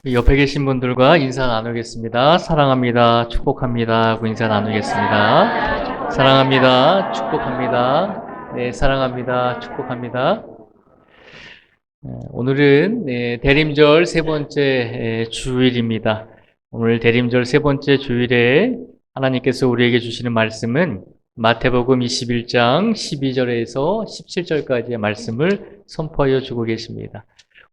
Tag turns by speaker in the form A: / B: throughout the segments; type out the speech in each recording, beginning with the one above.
A: 옆에 계신 분들과 인사 나누겠습니다. 사랑합니다. 축복합니다. 하고 인사 나누겠습니다. 사랑합니다. 축복합니다. 네, 사랑합니다. 축복합니다. 오늘은 대림절 세 번째 주일입니다. 오늘 대림절 세 번째 주일에 하나님께서 우리에게 주시는 말씀은 마태복음 21장 12절에서 17절까지의 말씀을 선포하여 주고 계십니다.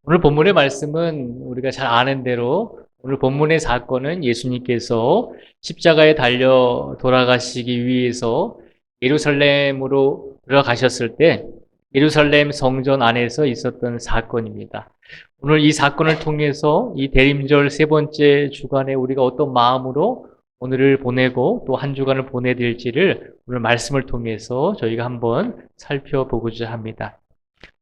A: 오늘 본문의 말씀은 우리가 잘 아는 대로 오늘 본문의 사건은 예수님께서 십자가에 달려 돌아가시기 위해서 예루살렘으로 들어가셨을 때 예루살렘 성전 안에서 있었던 사건입니다. 오늘 이 사건을 통해서 이 대림절 세 번째 주간에 우리가 어떤 마음으로 오늘을 보내고 또 한 주간을 보내야 될지를 오늘 말씀을 통해서 저희가 한번 살펴보고자 합니다.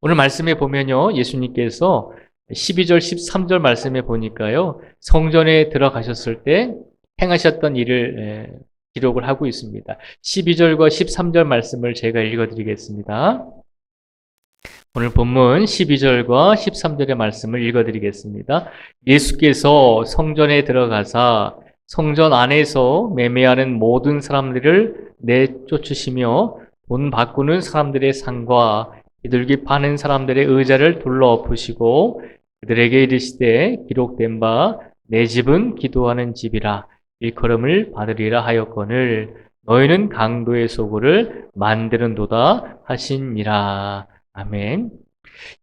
A: 오늘 말씀에 보면요, 예수님께서 12절, 13절 말씀에 보니까요, 성전에 들어가셨을 때 행하셨던 일을 기록을 하고 있습니다. 12절과 13절 말씀을 제가 읽어드리겠습니다. 오늘 본문 12절과 13절의 말씀을 읽어드리겠습니다. 예수께서 성전에 들어가사 성전 안에서 매매하는 모든 사람들을 내쫓으시며 돈 바꾸는 사람들의 상과 비둘기 파는 사람들의 의자를 둘러엎으시고 그들에게 이르시되 기록된 바 내 집은 기도하는 집이라 일컬음을 받으리라 하였거늘 너희는 강도의 소굴을 만드는도다 하시니라. 아멘.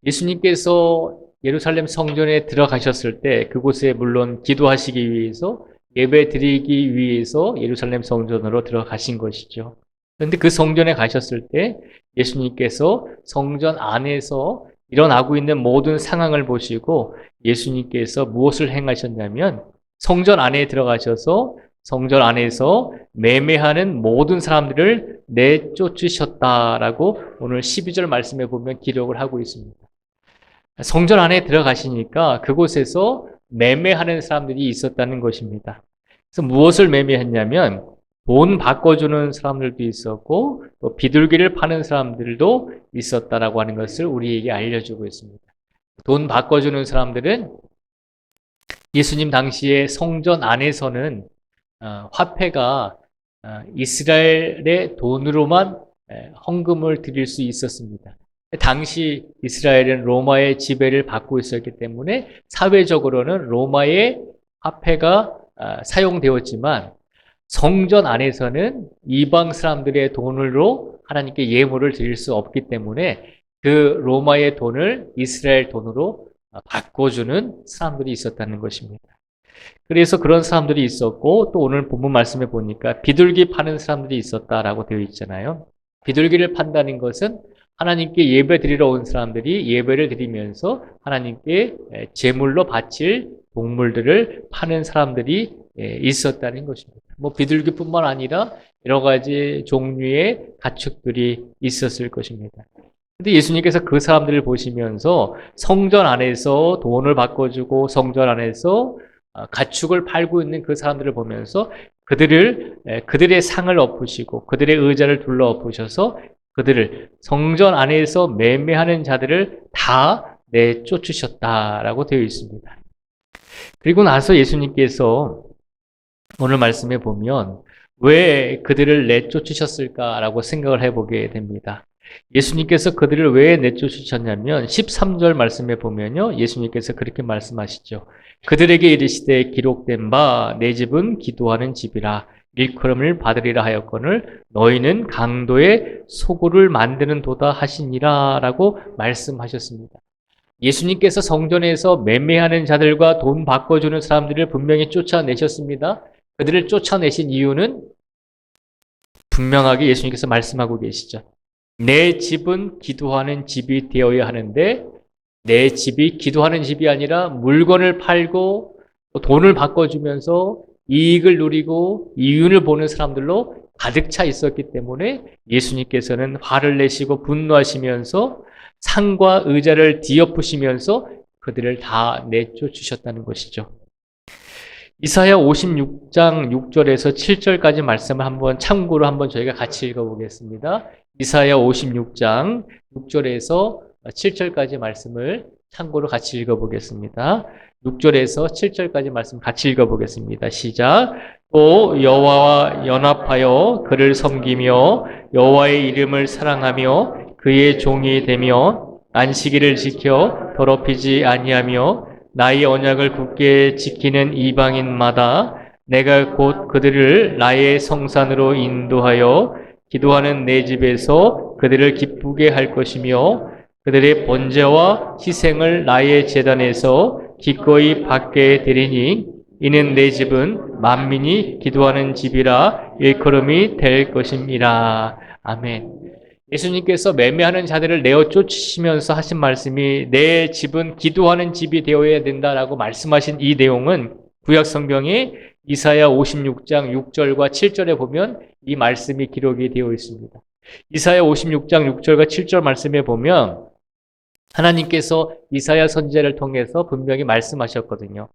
A: 예수님께서 예루살렘 성전에 들어가셨을 때 그곳에 물론 기도하시기 위해서 예배 드리기 위해서 예루살렘 성전으로 들어가신 것이죠. 그런데 그 성전에 가셨을 때 예수님께서 성전 안에서 일어나고 있는 모든 상황을 보시고 예수님께서 무엇을 행하셨냐면 성전 안에 들어가셔서 성전 안에서 매매하는 모든 사람들을 내쫓으셨다라고 오늘 12절 말씀에 보면 기록을 하고 있습니다. 성전 안에 들어가시니까 그곳에서 매매하는 사람들이 있었다는 것입니다. 그래서 무엇을 매매했냐면 돈 바꿔주는 사람들도 있었고 또 비둘기를 파는 사람들도 있었다라고 하는 것을 우리에게 알려주고 있습니다. 돈 바꿔주는 사람들은 예수님 당시에 성전 안에서는 화폐가 이스라엘의 돈으로만 헌금을 드릴 수 있었습니다. 당시 이스라엘은 로마의 지배를 받고 있었기 때문에 사회적으로는 로마의 화폐가 사용되었지만 성전 안에서는 이방 사람들의 돈으로 하나님께 예물을 드릴 수 없기 때문에 그 로마의 돈을 이스라엘 돈으로 바꿔주는 사람들이 있었다는 것입니다. 그래서 그런 사람들이 있었고 또 오늘 본문 말씀에 보니까 비둘기 파는 사람들이 있었다라고 되어 있잖아요. 비둘기를 판다는 것은 하나님께 예배 드리러 온 사람들이 예배를 드리면서 하나님께 제물로 바칠 동물들을 파는 사람들이 있었다는 것입니다. 뭐 비둘기뿐만 아니라 여러 가지 종류의 가축들이 있었을 것입니다. 근데 예수님께서 그 사람들을 보시면서 성전 안에서 돈을 바꿔주고 성전 안에서 가축을 팔고 있는 그 사람들을 보면서 그들의 상을 엎으시고 그들의 의자를 둘러 엎으셔서 그들을 성전 안에서 매매하는 자들을 다 내쫓으셨다라고 되어 있습니다. 그리고 나서 예수님께서 오늘 말씀에 보면 왜 그들을 내쫓으셨을까라고 생각을 해보게 됩니다. 예수님께서 그들을 왜 내쫓으셨냐면 13절 말씀에 보면요. 예수님께서 그렇게 말씀하시죠. 그들에게 이르시되 기록된 바 내 집은 기도하는 집이라 일컬음을 받으리라 하였거늘 너희는 강도의 소굴을 만드는 도다 하시니라 라고 말씀하셨습니다. 예수님께서 성전에서 매매하는 자들과 돈 바꿔주는 사람들을 분명히 쫓아내셨습니다. 그들을 쫓아내신 이유는 분명하게 예수님께서 말씀하고 계시죠. 내 집은 기도하는 집이 되어야 하는데 내 집이 기도하는 집이 아니라 물건을 팔고 돈을 바꿔주면서 이익을 누리고 이윤을 보는 사람들로 가득 차 있었기 때문에 예수님께서는 화를 내시고 분노하시면서 상과 의자를 뒤엎으시면서 그들을 다 내쫓으셨다는 것이죠. 이사야 56장 6절에서 7절까지 말씀을 한번 참고로 한번 저희가 같이 읽어보겠습니다. 이사야 56장 6절에서 7절까지 말씀을 참고로 같이 읽어보겠습니다. 6절에서 7절까지 말씀 같이 읽어보겠습니다. 시작. 또 여호와와 연합하여 그를 섬기며 여호와의 이름을 사랑하며 그의 종이 되며 안식일을 지켜 더럽히지 아니하며 나의 언약을 굳게 지키는 이방인마다 내가 곧 그들을 나의 성산으로 인도하여 기도하는 내 집에서 그들을 기쁘게 할 것이며 그들의 번제와 희생을 나의 제단에서 기꺼이 받게 되리니 이는 내 집은 만민이 기도하는 집이라 일컬음이 될 것임이라. 아멘. 예수님께서 매매하는 자들을 내어 쫓으시면서 하신 말씀이 내 집은 기도하는 집이 되어야 된다라고 말씀하신 이 내용은 구약 성경에 이사야 56장 6절과 7절에 보면 이 말씀이 기록이 되어 있습니다. 이사야 56장 6절과 7절 말씀에 보면 하나님께서 이사야 선지자를 통해서 분명히 말씀하셨거든요.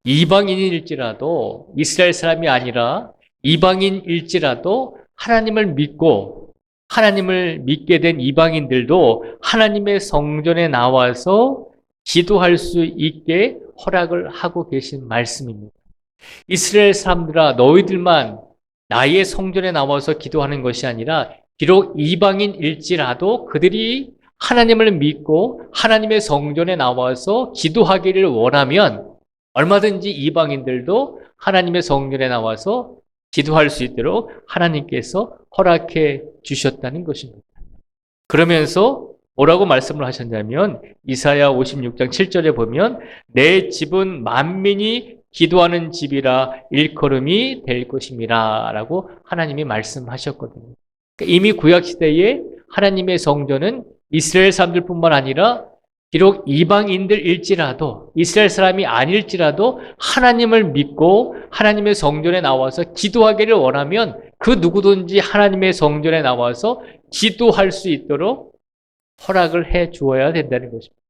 A: 이방인일지라도 이스라엘 사람이 아니라 이방인일지라도 하나님을 믿고 하나님을 믿게 된 이방인들도 하나님의 성전에 나와서 기도할 수 있게 허락을 하고 계신 말씀입니다. 이스라엘 사람들아 너희들만 나의 성전에 나와서 기도하는 것이 아니라 비록 이방인일지라도 그들이 하나님을 믿고 하나님의 성전에 나와서 기도하기를 원하면 얼마든지 이방인들도 하나님의 성전에 나와서 기도할 수 있도록 하나님께서 허락해 주셨다는 것입니다. 그러면서 뭐라고 말씀을 하셨냐면 이사야 56장 7절에 보면 내 집은 만민이 기도하는 집이라 일컬음이 될 것임이라 라고 하나님이 말씀하셨거든요. 이미 구약시대에 하나님의 성전은 이스라엘 사람들뿐만 아니라 비록 이방인들일지라도 이스라엘 사람이 아닐지라도 하나님을 믿고 하나님의 성전에 나와서 기도하기를 원하면 그 누구든지 하나님의 성전에 나와서 기도할 수 있도록 허락을 해 주어야 된다는 것입니다.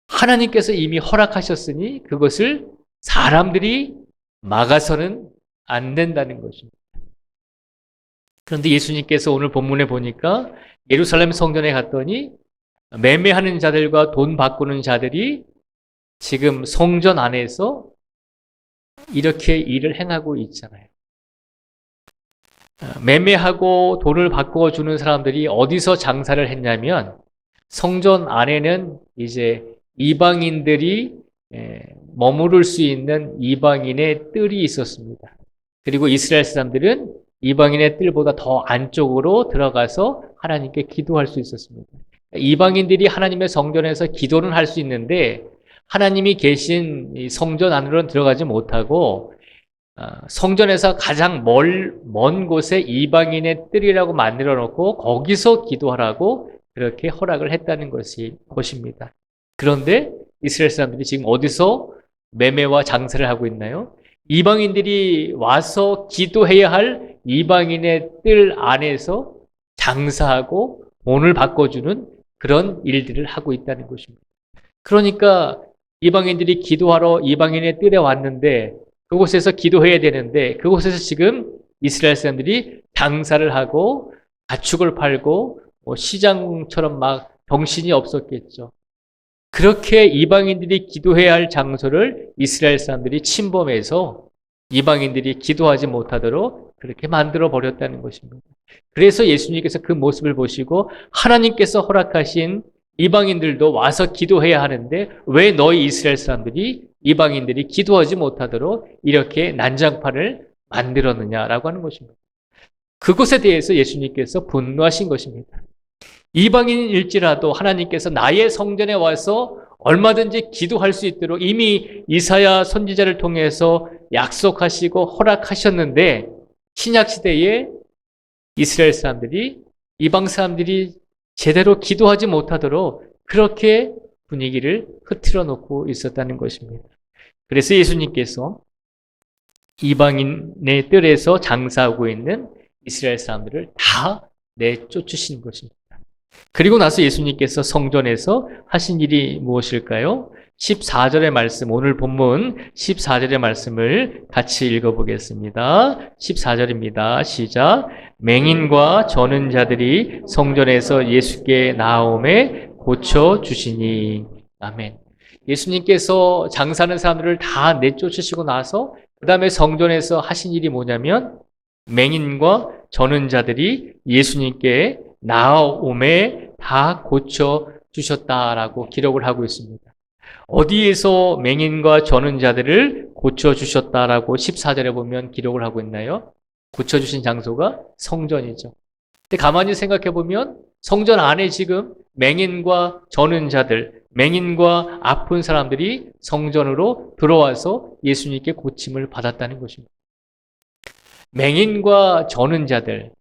A: 하나님께서 이미 허락하셨으니 그것을 사람들이 막아서는 안 된다는 것입니다. 그런데 예수님께서 오늘 본문에 보니까 예루살렘 성전에 갔더니 매매하는 자들과 돈 바꾸는 자들이 지금 성전 안에서 이렇게 일을 행하고 있잖아요. 매매하고 돈을 바꿔주는 사람들이 어디서 장사를 했냐면 성전 안에는 이제 이방인들이 머무를 수 있는 이방인의 뜰이 있었습니다. 그리고 이스라엘 사람들은 이방인의 뜰보다 더 안쪽으로 들어가서 하나님께 기도할 수 있었습니다. 이방인들이 하나님의 성전에서 기도는 할 수 있는데 하나님이 계신 성전 안으로는 들어가지 못하고 성전에서 가장 먼 곳에 이방인의 뜰이라고 만들어 놓고 거기서 기도하라고 그렇게 허락을 했다는 것입니다. 그런데 이스라엘 사람들이 지금 어디서 매매와 장사를 하고 있나요? 이방인들이 와서 기도해야 할 이방인의 뜰 안에서 장사하고 돈을 바꿔주는 그런 일들을 하고 있다는 것입니다. 그러니까 이방인들이 기도하러 이방인의 뜰에 왔는데 그곳에서 기도해야 되는데 그곳에서 지금 이스라엘 사람들이 장사를 하고 가축을 팔고 시장처럼 막 정신이 없었겠죠. 그렇게 이방인들이 기도해야 할 장소를 이스라엘 사람들이 침범해서 이방인들이 기도하지 못하도록 그렇게 만들어 버렸다는 것입니다. 그래서 예수님께서 그 모습을 보시고 하나님께서 허락하신 이방인들도 와서 기도해야 하는데 왜 너희 이스라엘 사람들이 이방인들이 기도하지 못하도록 이렇게 난장판을 만들었느냐라고 하는 것입니다. 그것에 대해서 예수님께서 분노하신 것입니다. 이방인일지라도 하나님께서 나의 성전에 와서 얼마든지 기도할 수 있도록 이미 이사야 선지자를 통해서 약속하시고 허락하셨는데 신약시대에 이스라엘 사람들이 이방 사람들이 제대로 기도하지 못하도록 그렇게 분위기를 흐트러 놓고 있었다는 것입니다. 그래서 예수님께서 이방인의 뜰에서 장사하고 있는 이스라엘 사람들을 다 내쫓으신 것입니다. 그리고 나서 예수님께서 성전에서 하신 일이 무엇일까요? 14절의 말씀, 오늘 본문 14절의 말씀을 같이 읽어보겠습니다. 14절입니다. 시작. 맹인과 저는 자들이 성전에서 예수께 나오매 고쳐주시니. 아멘. 예수님께서 장사하는 사람들을 다 내쫓으시고 나서 그 다음에 성전에서 하신 일이 뭐냐면 맹인과 저는 자들이 예수님께 나아옴에 다 고쳐주셨다라고 기록을 하고 있습니다. 어디에서 맹인과 저는 자들을 고쳐주셨다라고 14절에 보면 기록을 하고 있나요? 고쳐주신 장소가 성전이죠. 근데 가만히 생각해 보면 성전 안에 지금 맹인과 저는 자들, 맹인과 아픈 사람들이 성전으로 들어와서 예수님께 고침을 받았다는 것입니다. 맹인과 저는 자들,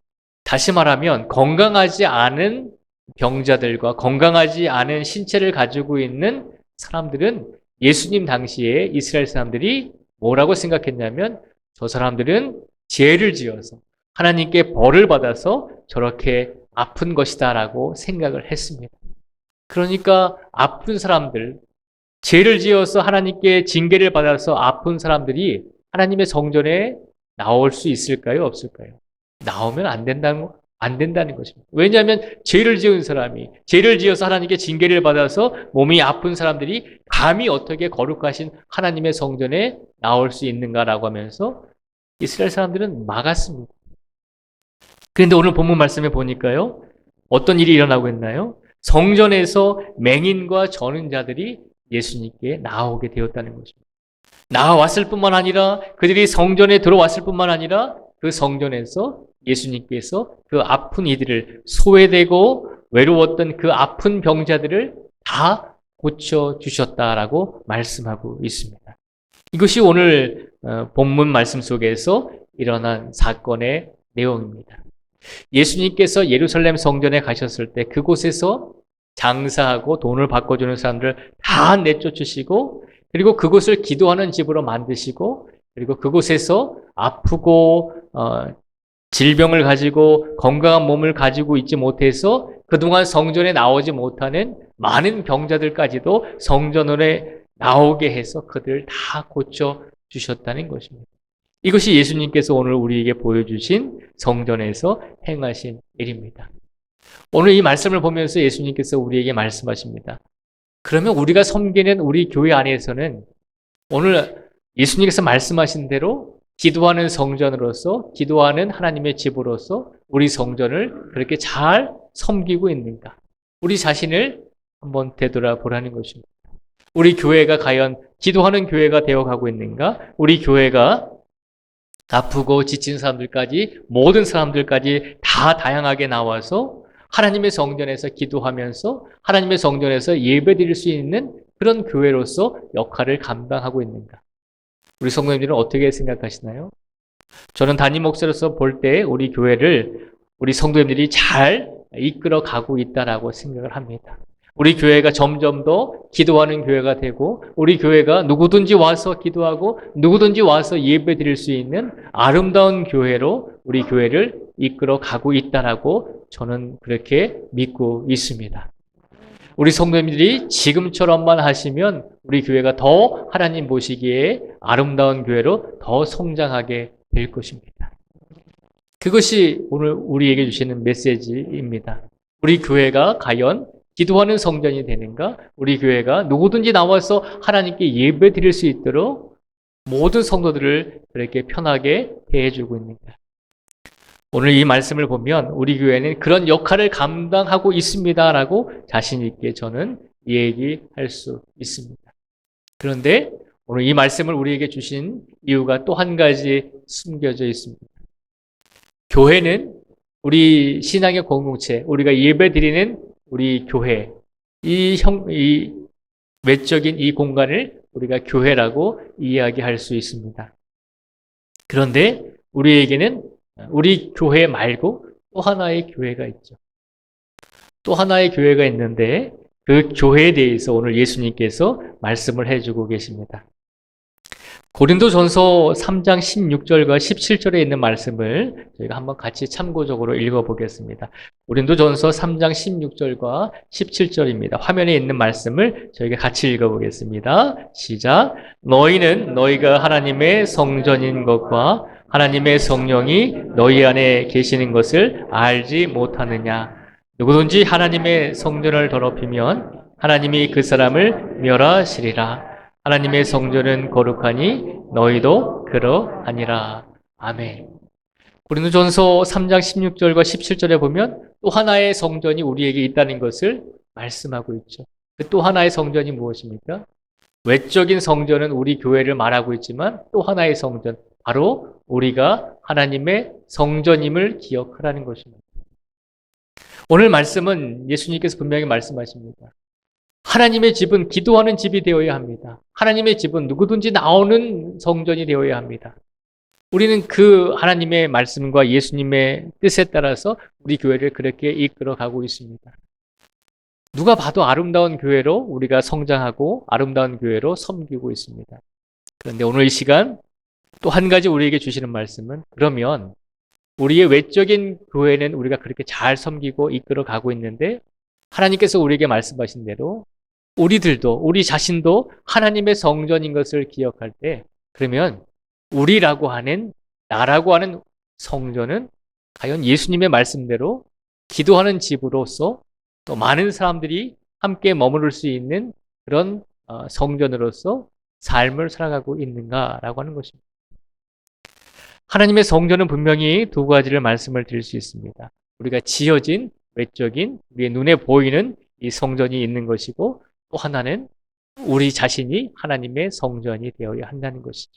A: 다시 말하면 건강하지 않은 병자들과 건강하지 않은 신체를 가지고 있는 사람들은 예수님 당시에 이스라엘 사람들이 뭐라고 생각했냐면 저 사람들은 죄를 지어서 하나님께 벌을 받아서 저렇게 아픈 것이다라고 생각을 했습니다. 그러니까 아픈 사람들, 죄를 지어서 하나님께 징계를 받아서 아픈 사람들이 하나님의 성전에 나올 수 있을까요? 없을까요? 나오면 안 된다는 것입니다. 왜냐하면 죄를 지은 사람이, 죄를 지어서 하나님께 징계를 받아서 몸이 아픈 사람들이 감히 어떻게 거룩하신 하나님의 성전에 나올 수 있는가라고 하면서 이스라엘 사람들은 막았습니다. 그런데 오늘 본문 말씀에 보니까요, 어떤 일이 일어나고 있나요? 성전에서 맹인과 저는 자들이 예수님께 나오게 되었다는 것입니다. 나왔을 뿐만 아니라 그들이 성전에 들어왔을 뿐만 아니라 그 성전에서 예수님께서 그 아픈 이들을 소외되고 외로웠던 그 아픈 병자들을 다 고쳐주셨다라고 말씀하고 있습니다. 이것이 오늘 본문 말씀 속에서 일어난 사건의 내용입니다. 예수님께서 예루살렘 성전에 가셨을 때 그곳에서 장사하고 돈을 바꿔주는 사람들 다 내쫓으시고 그리고 그곳을 기도하는 집으로 만드시고 그리고 그곳에서 아프고 질병을 가지고 건강한 몸을 가지고 있지 못해서 그동안 성전에 나오지 못하는 많은 병자들까지도 성전에 나오게 해서 그들을 다 고쳐주셨다는 것입니다. 이것이 예수님께서 오늘 우리에게 보여주신 성전에서 행하신 일입니다. 오늘 이 말씀을 보면서 예수님께서 우리에게 말씀하십니다. 그러면 우리가 섬기는 우리 교회 안에서는 오늘 예수님께서 말씀하신 대로 기도하는 성전으로서 기도하는 하나님의 집으로서 우리 성전을 그렇게 잘 섬기고 있는가? 우리 자신을 한번 되돌아보라는 것입니다. 우리 교회가 과연 기도하는 교회가 되어가고 있는가? 우리 교회가 아프고 지친 사람들까지 모든 사람들까지 다 다양하게 나와서 하나님의 성전에서 기도하면서 하나님의 성전에서 예배드릴 수 있는 그런 교회로서 역할을 감당하고 있는가? 우리 성도님들은 어떻게 생각하시나요? 저는 담임 목사로서 볼 때 우리 교회를 우리 성도님들이 잘 이끌어 가고 있다라고 생각을 합니다. 우리 교회가 점점 더 기도하는 교회가 되고 우리 교회가 누구든지 와서 기도하고 누구든지 와서 예배 드릴 수 있는 아름다운 교회로 우리 교회를 이끌어 가고 있다라고 저는 그렇게 믿고 있습니다. 우리 성도님들이 지금처럼만 하시면 우리 교회가 더 하나님 보시기에 아름다운 교회로 더 성장하게 될 것입니다. 그것이 오늘 우리에게 주시는 메시지입니다. 우리 교회가 과연 기도하는 성전이 되는가? 우리 교회가 누구든지 나와서 하나님께 예배 드릴 수 있도록 모든 성도들을 그렇게 편하게 대해주고 있는가? 오늘 이 말씀을 보면 우리 교회는 그런 역할을 감당하고 있습니다라고 자신 있게 저는 얘기할 수 있습니다. 그런데 오늘 이 말씀을 우리에게 주신 이유가 또 한 가지 숨겨져 있습니다. 교회는 우리 신앙의 공동체, 우리가 예배 드리는 우리 교회, 이 외적인 이 공간을 우리가 교회라고 이야기할 수 있습니다. 그런데 우리에게는 우리 교회 말고 또 하나의 교회가 있죠. 또 하나의 교회가 있는데 그 교회에 대해서 오늘 예수님께서 말씀을 해주고 계십니다. 고린도전서 3장 16절과 17절에 있는 말씀을 저희가 한번 같이 참고적으로 읽어보겠습니다. 고린도전서 3장 16절과 17절입니다. 화면에 있는 말씀을 저희가 같이 읽어보겠습니다. 시작. 너희는 너희가 하나님의 성전인 것과 하나님의 성령이 너희 안에 계시는 것을 알지 못하느냐. 누구든지 하나님의 성전을 더럽히면 하나님이 그 사람을 멸하시리라. 하나님의 성전은 거룩하니 너희도 그러하니라. 아멘. 고린도전서 3장 16절과 17절에 보면 또 하나의 성전이 우리에게 있다는 것을 말씀하고 있죠. 그 또 하나의 성전이 무엇입니까? 외적인 성전은 우리 교회를 말하고 있지만 또 하나의 성전, 바로 우리가 하나님의 성전임을 기억하라는 것입니다. 오늘 말씀은 예수님께서 분명히 말씀하십니다. 하나님의 집은 기도하는 집이 되어야 합니다. 하나님의 집은 누구든지 나오는 성전이 되어야 합니다. 우리는 그 하나님의 말씀과 예수님의 뜻에 따라서 우리 교회를 그렇게 이끌어 가고 있습니다. 누가 봐도 아름다운 교회로 우리가 성장하고 아름다운 교회로 섬기고 있습니다. 그런데 오늘 이 시간 또 한 가지 우리에게 주시는 말씀은, 그러면 우리의 외적인 교회는 우리가 그렇게 잘 섬기고 이끌어 가고 있는데 하나님께서 우리에게 말씀하신 대로 우리들도, 우리 자신도 하나님의 성전인 것을 기억할 때, 그러면 우리라고 하는, 나라고 하는 성전은 과연 예수님의 말씀대로 기도하는 집으로서 또 많은 사람들이 함께 머무를 수 있는 그런 성전으로서 삶을 살아가고 있는가라고 하는 것입니다. 하나님의 성전은 분명히 두 가지를 말씀을 드릴 수 있습니다. 우리가 지어진 외적인 우리의 눈에 보이는 이 성전이 있는 것이고, 또 하나는 우리 자신이 하나님의 성전이 되어야 한다는 것이죠.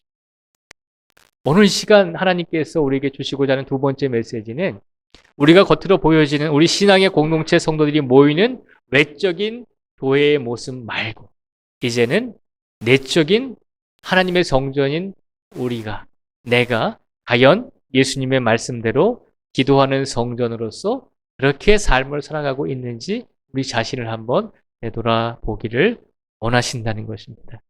A: 오늘 시간 하나님께서 우리에게 주시고자 하는 두 번째 메시지는, 우리가 겉으로 보여지는 우리 신앙의 공동체 성도들이 모이는 외적인 교회의 모습 말고 이제는 내적인 하나님의 성전인 우리가, 내가 과연 예수님의 말씀대로 기도하는 성전으로서 그렇게 삶을 살아가고 있는지 우리 자신을 한번 되돌아보기를 원하신다는 것입니다.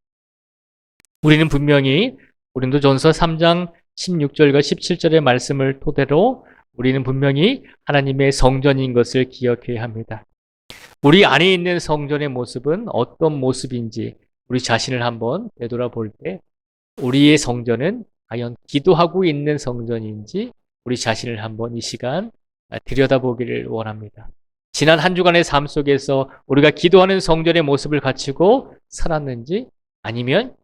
A: 우리는 분명히 고린도전서 3장 16절과 17절의 말씀을 토대로 우리는 분명히 하나님의 성전인 것을 기억해야 합니다. 우리 안에 있는 성전의 모습은 어떤 모습인지 우리 자신을 한번 되돌아볼 때, 우리의 성전은 과연 기도하고 있는 성전인지 우리 자신을 한번 이 시간 들여다보기를 원합니다. 지난 한 주간의 삶 속에서 우리가 기도하는 성전의 모습을 갖추고 살았는지, 아니면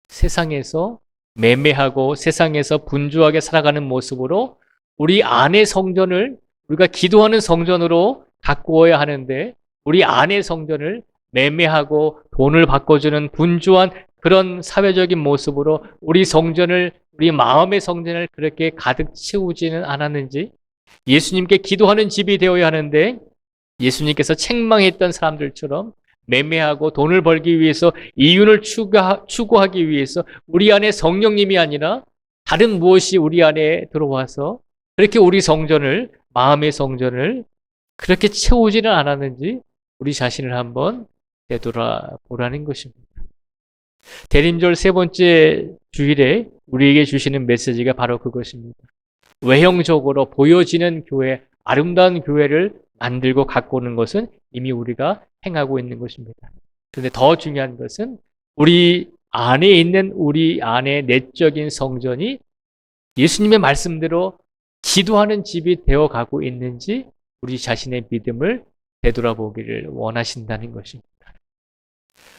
A: 세상에서 매매하고 세상에서 분주하게 살아가는 모습으로 우리 안의 성전을 우리가 기도하는 성전으로 가꾸어야 하는데, 우리 안의 성전을 매매하고 돈을 바꿔주는 분주한 그런 사회적인 모습으로 우리 성전을, 우리 마음의 성전을 그렇게 가득 채우지는 않았는지, 예수님께 기도하는 집이 되어야 하는데 예수님께서 책망했던 사람들처럼 매매하고 돈을 벌기 위해서, 이윤을 추구하기 위해서 우리 안에 성령님이 아니라 다른 무엇이 우리 안에 들어와서 그렇게 우리 성전을, 마음의 성전을 그렇게 채우지는 않았는지 우리 자신을 한번 되돌아보라는 것입니다. 대림절 세 번째 주일에 우리에게 주시는 메시지가 바로 그것입니다. 외형적으로 보여지는 교회, 아름다운 교회를 만들고 갖고 오는 것은 이미 우리가 행하고 있는 것입니다. 그런데 더 중요한 것은 우리 안에 있는 우리 안의 내적인 성전이 예수님의 말씀대로 기도하는 집이 되어가고 있는지 우리 자신의 믿음을 되돌아보기를 원하신다는 것입니다.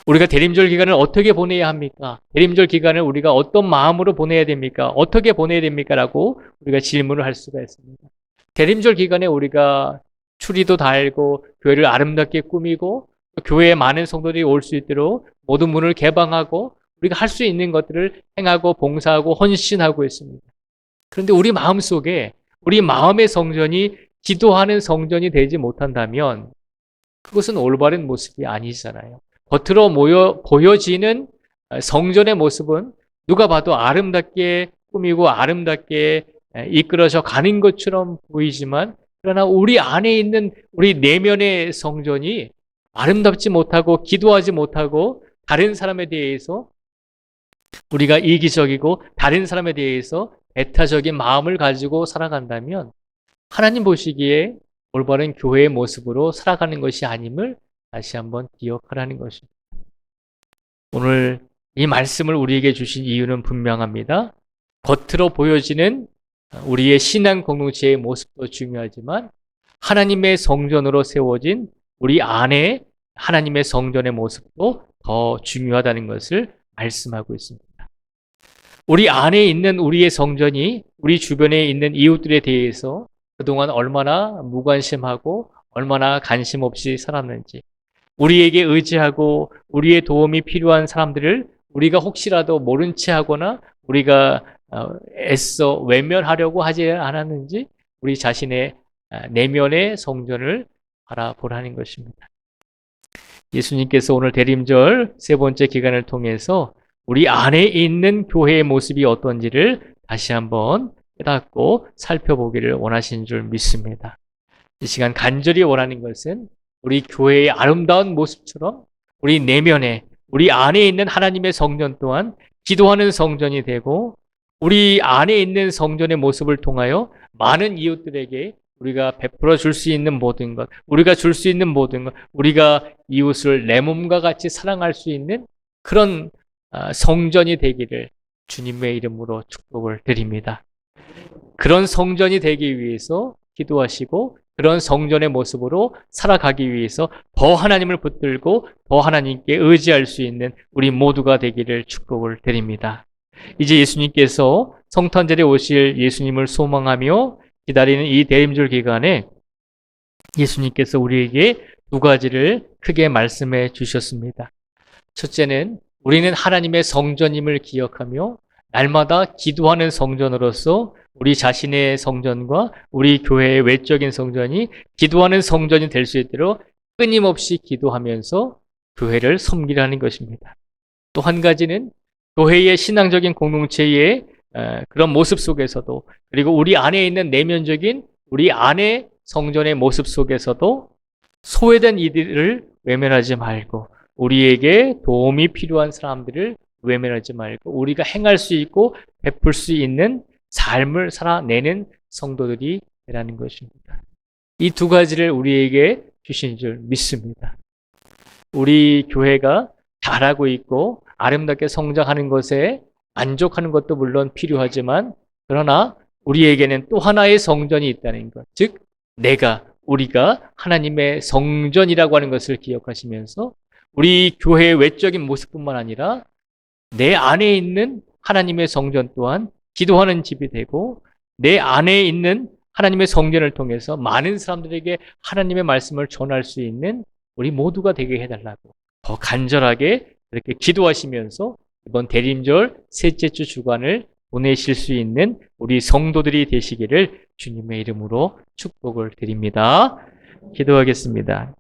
A: 우리가 대림절 기간을 어떻게 보내야 합니까? 대림절 기간을 우리가 어떤 마음으로 보내야 됩니까? 어떻게 보내야 됩니까? 라고 우리가 질문을 할 수가 있습니다. 대림절 기간에 우리가 추리도 달고 교회를 아름답게 꾸미고 교회에 많은 성도들이 올 수 있도록 모든 문을 개방하고 우리가 할 수 있는 것들을 행하고 봉사하고 헌신하고 있습니다. 그런데 우리 마음속에, 우리 마음의 성전이 기도하는 성전이 되지 못한다면 그것은 올바른 모습이 아니잖아요. 겉으로 보여지는 성전의 모습은 누가 봐도 아름답게 꾸미고 아름답게 이끌어져 가는 것처럼 보이지만, 그러나 우리 안에 있는 우리 내면의 성전이 아름답지 못하고 기도하지 못하고 다른 사람에 대해서 우리가 이기적이고 다른 사람에 대해서 배타적인 마음을 가지고 살아간다면 하나님 보시기에 올바른 교회의 모습으로 살아가는 것이 아님을 다시 한번 기억하라는 것입니다. 오늘 이 말씀을 우리에게 주신 이유는 분명합니다. 겉으로 보여지는 우리의 신앙 공동체의 모습도 중요하지만 하나님의 성전으로 세워진 우리 안에 하나님의 성전의 모습도 더 중요하다는 것을 말씀하고 있습니다. 우리 안에 있는 우리의 성전이 우리 주변에 있는 이웃들에 대해서 그동안 얼마나 무관심하고 얼마나 관심 없이 살았는지, 우리에게 의지하고 우리의 도움이 필요한 사람들을 우리가 혹시라도 모른 채 하거나 우리가 애써 외면하려고 하지 않았는지 우리 자신의 내면의 성전을 바라보라는 것입니다. 예수님께서 오늘 대림절 세 번째 기간을 통해서 우리 안에 있는 교회의 모습이 어떤지를 다시 한번 깨닫고 살펴보기를 원하신 줄 믿습니다. 이 시간 간절히 원하는 것은 우리 교회의 아름다운 모습처럼 우리 내면에, 우리 안에 있는 하나님의 성전 또한 기도하는 성전이 되고, 우리 안에 있는 성전의 모습을 통하여 많은 이웃들에게 우리가 베풀어 줄 수 있는 모든 것, 우리가 줄 수 있는 모든 것, 우리가 이웃을 내 몸과 같이 사랑할 수 있는 그런 성전이 되기를 주님의 이름으로 축복을 드립니다. 그런 성전이 되기 위해서 기도하시고 그런 성전의 모습으로 살아가기 위해서 더 하나님을 붙들고 더 하나님께 의지할 수 있는 우리 모두가 되기를 축복을 드립니다. 이제 예수님께서 성탄절에 오실 예수님을 소망하며 기다리는 이 대림절 기간에 예수님께서 우리에게 두 가지를 크게 말씀해 주셨습니다. 첫째는 우리는 하나님의 성전임을 기억하며 날마다 기도하는 성전으로서 우리 자신의 성전과 우리 교회의 외적인 성전이 기도하는 성전이 될 수 있도록 끊임없이 기도하면서 교회를 섬기라는 것입니다. 또 한 가지는 교회의 신앙적인 공동체의 그런 모습 속에서도, 그리고 우리 안에 있는 내면적인 우리 안의 성전의 모습 속에서도 소외된 이들을 외면하지 말고 우리에게 도움이 필요한 사람들을 외면하지 말고 우리가 행할 수 있고 베풀 수 있는 삶을 살아내는 성도들이 되라는 것입니다. 이 두 가지를 우리에게 주신 줄 믿습니다. 우리 교회가 잘하고 있고 아름답게 성장하는 것에 만족하는 것도 물론 필요하지만, 그러나 우리에게는 또 하나의 성전이 있다는 것, 즉 우리가 하나님의 성전이라고 하는 것을 기억하시면서 우리 교회의 외적인 모습뿐만 아니라 내 안에 있는 하나님의 성전 또한 기도하는 집이 되고, 내 안에 있는 하나님의 성전을 통해서 많은 사람들에게 하나님의 말씀을 전할 수 있는 우리 모두가 되게 해달라고 더 간절하게 그렇게 기도하시면서 이번 대림절 셋째 주 주간을 보내실 수 있는 우리 성도들이 되시기를 주님의 이름으로 축복을 드립니다. 기도하겠습니다.